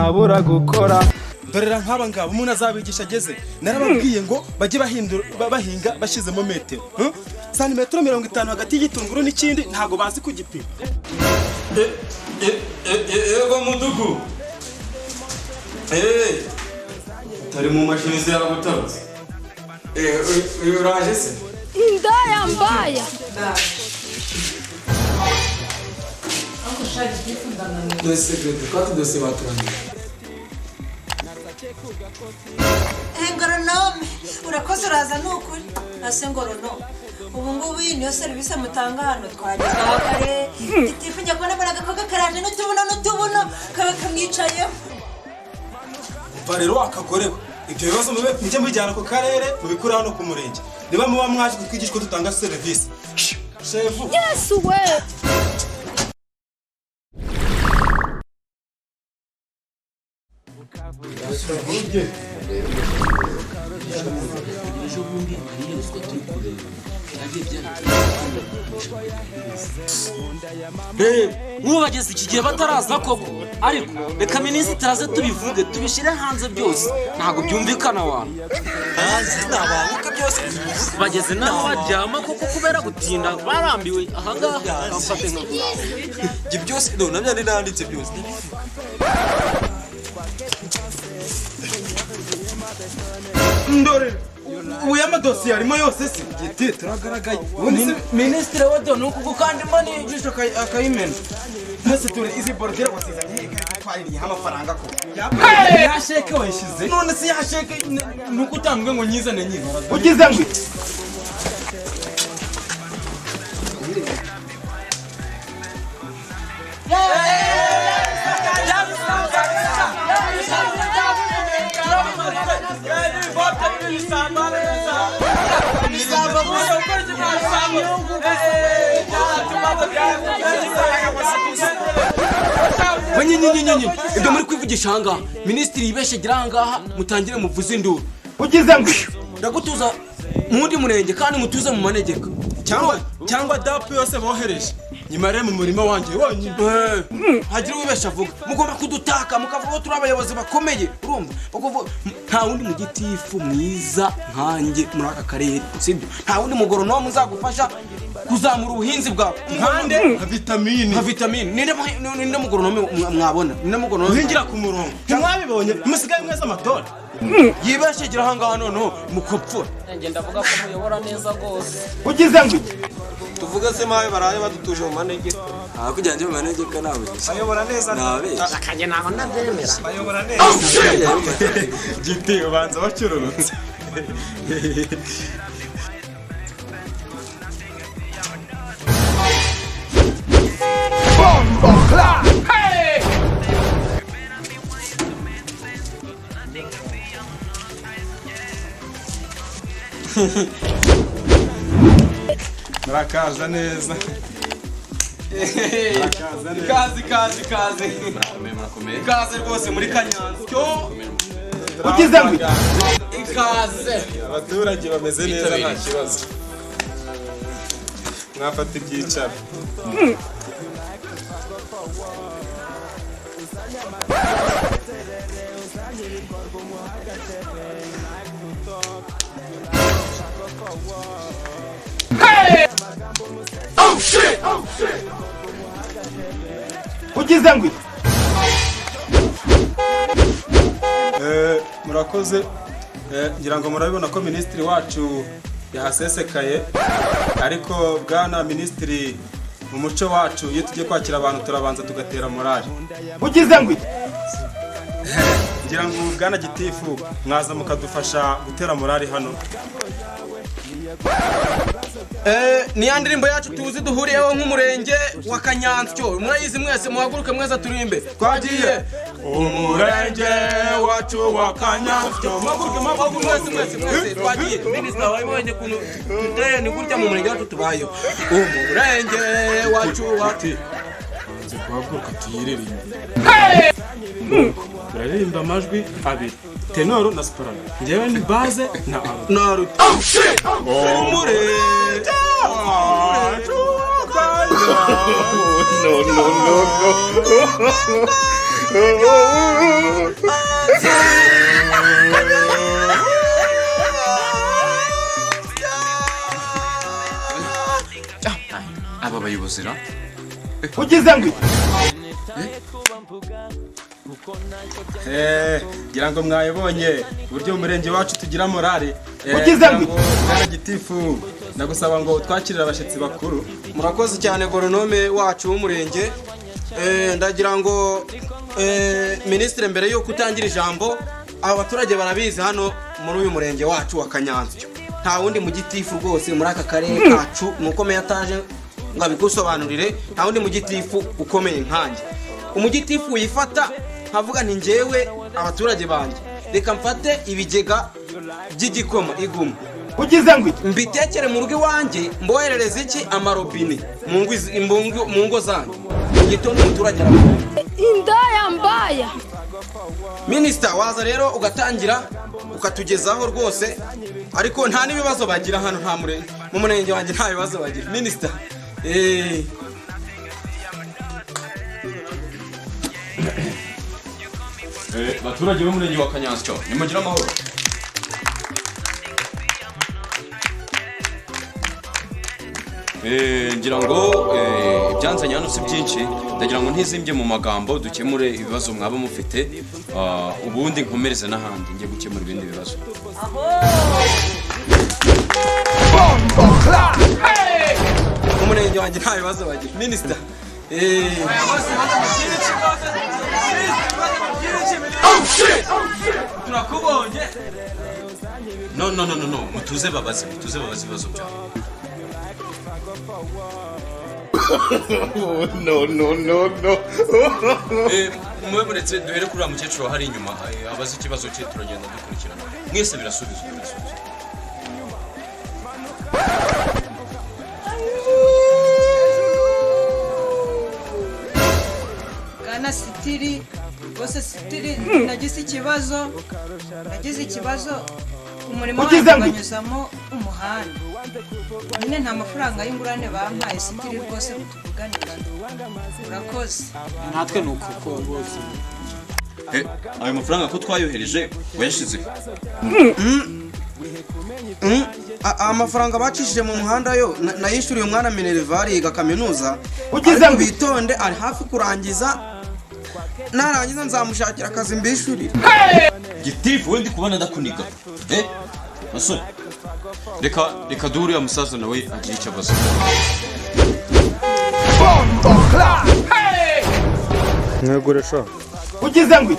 ntabura gukora. Dorera nk'aba ngabo umuntu azabigisha ageze narababwiye ngo bajye bahinga bashizemo metero santimetero 50 hagati y'igitunguru n'ikindi ntago bazi kugipima. Ego mudugu tari mu mashini ziragutarutse uraje se ndaya mbaya dose baturanye Ngoronome urakoze uraza nukuri nase ngoronome ubu ngubu iyi niyo serivisi mutanga hano twageraho kare gitifu njya kubona baragakoga karaje n'utubuno kaba kamwicayeho Umva rero akagore ibyo bibazo mujye mujyana ku karere mubikura hano ku murenge niba muba mwaje twigishwa dutanga serivisi shefu. Yes we mwubageze iki gihe bataraza koko ariko reka minisitiri aze tubivuge tubishyire hanze byose ntabwo byumvikana abantu hanze nabanguka byose bageze naho baryama koko kubera gutinda barambiwe ahangaha bafate ibyo byose nabyo nanditse byose Ndore ubu y'amadosiye arimo yose se giti turagaragaye minisitiri wa donu kuko kandi mbani ijisho akayimena hose turi izi bordera wasizanye twaririye amafaranga ko yasheke wayishize none se yasheke nuko utambwe ngo nyizane nyine ugize ngo Nyinyi ibyo muri kwivugisha ahangaha minisitiri yibeshegira ahangaha mutangire muvuze induru ugize ngo ndagutuza mundi murenge kandi mutuze mu manegeka cyangwa dapu yose bohereje nyimare mu murima wanjye wonyine hagira ubesha avuga mugomba kudutaka mukavuga turi abayobozi bakomeye urumva bakuvuga nta wundi mu gitifu mwiza nkanjye muri aka karere sibyo nta wundi mugoronome uzagufasha kuzamura ubuhinzi bwawe nkande nka vitamine ninde mugoronome mwabona ninde mugoronome uhingira ku murongo ntimwabibonye musigaye mwese amatora yibeshegira ahangaha noneho mukopfura ngenda avuga ko muyobora neza rwose ugize ngo tuvuga se mawe baraye badutuje mu manegeka kugira ngo mu manegeka nawe ayobora neza nawe akanye naho ndabyemera ayobora neza giti ubanza bacururutse murakaza neza ikaze rwose muri Kanyansyo ugize ngo ikaze abaturage bameze neza nta kibazo mwafata ibyicaro ugize ngo murakoze ngira ngo murabibona ko minisitiri wacu yahasesekaye ariko bwana minisitiri mu muco wacu iyo tugiye kwakira abantu turabanza tugatera morale ugize ngo ngira ngo bwana gitifu mwaza mukadufasha gutera morale hano ni ya ndirimbo yacu tuzi duhuriyeho nk'umurenge wa Kanyansyo murayizi mwese muhaguruke mwese turimbe twagiye umurenge wacu wa Kanyansyo muhaguruke mwese twagiye minisitiri wabibonye kuntu tuteye ni gutya mu murenge wacu tubayeho umurenge wacu wati guhaguruka tuyiririmbe turaririmba amajwi abiri tenoro na soprano njyewe ni base na alto umurenge wacu no abayobozi ra ugize ngo ngira ngo mwayibonye uburyo umurenge wacu tugira morale. Ugize ngo Bwana Gitifu ndagusaba ngo twakirire abashyitsi bakuru. murakoze cyane goronome wacu w'umurenge. Ndagira ngo minisitiri mbere yo kutangira ijambo, aba baturage barabizi hano muri uyu murenge wacu wa Kanyansyo nta wundi mu gitifu rwose muri aka karere kacu nuko meya ataje ngo abigusobanurire. Nta wundi mu gitifu ukomeye nkanjye. Umugitifu uyifata nkavuga nti njyewe abaturage banjye reka mfate ibigega by'igikoma iguma ugize ngo mbitekere mu rugo iwanjye mboherereze iki amarobine mu ngo zanjye mu gitondo umuturage aravuga. Indaya mbaya. Minisita waza rero ugatangira ukatugezaho rwose, ariko nta n'ibibazo bagira hano mu murenge wanjye nta bibazo bagira. Minisita baturage b'umurenge wa Kanyansyo nimugire amahoro. Ngira ngo ibyanzanye hano si byinshi, ndagira ngo ntizimbye mu magambo dukemure ibibazo mwaba mufite, ubundi nkomereze n'ahandi njye gukemura ibindi bibazo. umurenge wanjye nta bibazo bagira. Minisita turakubonye. No mutuze babaze ibibazo byawe. no Mweburetse duhere kuri mukecuru hari inyuma abaze ikibazo cye turagenda dukurikirana. Mwese birasubizwa. Kana Sitiri bose Sitiri nagize ikibazo umurimo wanyuzamo umuhanda nyine nta mafaranga y'ingurane bampaye Sitiri rwose tuvuganira. Urakoze. natwe nuko rwose Ayo mafaranga ko twayohereje wayashize. amafaranga bacishije mu muhanda yo nayishyuriye umwana Minerval yiga kaminuza. Ugize ngo bitonde ari hafi kurangiza, narangiza nzamushakira akazi mbishurire. Gitifu wendi kubana ndakuniga. Basore reka duhure ya musaza nawe agira icyo abaza. Mweguresha ugize ngo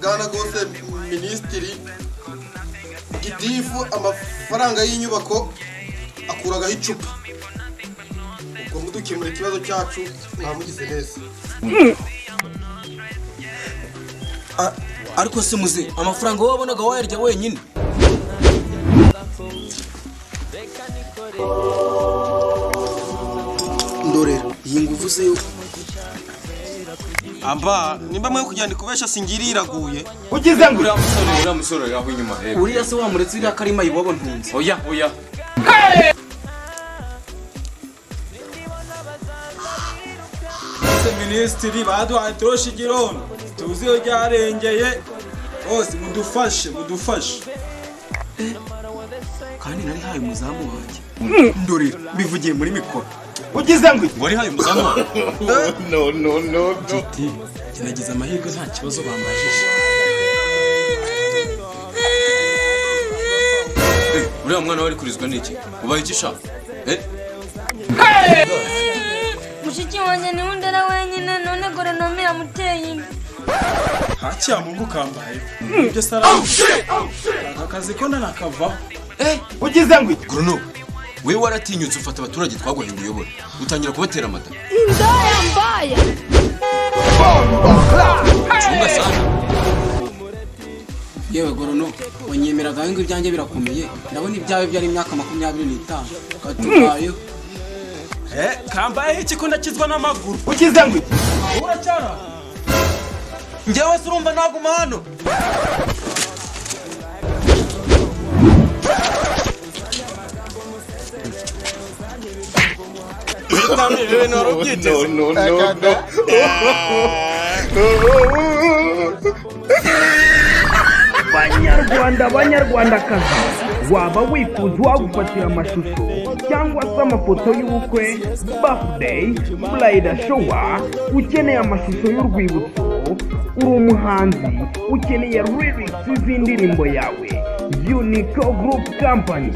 Gana gose minisitiri Gitifu amafaranga y'inyubako akuragaho icupa. Ubwo mudukemura ikibazo cyacu mwamugize neza. Ariko se muze amafaranga wowe wabonaga wayarya wenyine. Ndorera iyi nguvu se yo Amba nimba mwe kujyana kubesha singiri iraguye. ugize ngo Uriya musore aho inyuma. uriya se wamuretse iriya karima yibobo ntunze. Oya. Minisitiri baduhaye toroshi igirondo tuzi iyo ryarengeye bose mudufashe. Kandi nari haye umuzamu wanjye. Ndorera bivugiye muri mikoro. ugize ngo Wari haye umuzamu. no Nagize amahirwe nta kibazo bambajije. Uriya mwana wari kurizwa n'iki? Ubaye iki sha? Mushiki wanjye ni undera wenyine none goronome yamuteye inda. Hakiya Mungu kambaye ibyo salamu akazi ko nakavaho. ugize ngo Bruno, wewe waratinyutse ufata abaturage twaguhinduye uyobora utangira kubatera amata. Indaya mbaya. Chunga sana. Yewe gorono wanyemeraga ngo ibyanjye birakomeye, ndabona ibyawe byari imyaka 25 katubayeho. Kambaye iki ko ndakizwa n'amaguru. ugize ngo Uracyara Njyewe se urumva naguma hano. no banyarwandakazi, waba wifuza uwagufatira amashusho cyangwa se amafoto y'ubukwe, birthday, bridal shower, ukeneye amashusho y'urwibutso, uri umuhanzi ukeneye lyrics z'indirimbo yawe, Unico Group Company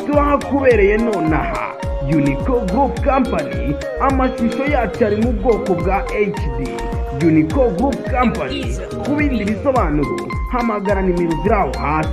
turahakubereye nonaha. Unico Group Company, amashusho yacu ari mu bwoko bwa HD. Unico Group Company, ku bindi bisobanuro hamagara nimero ziri aho hasi.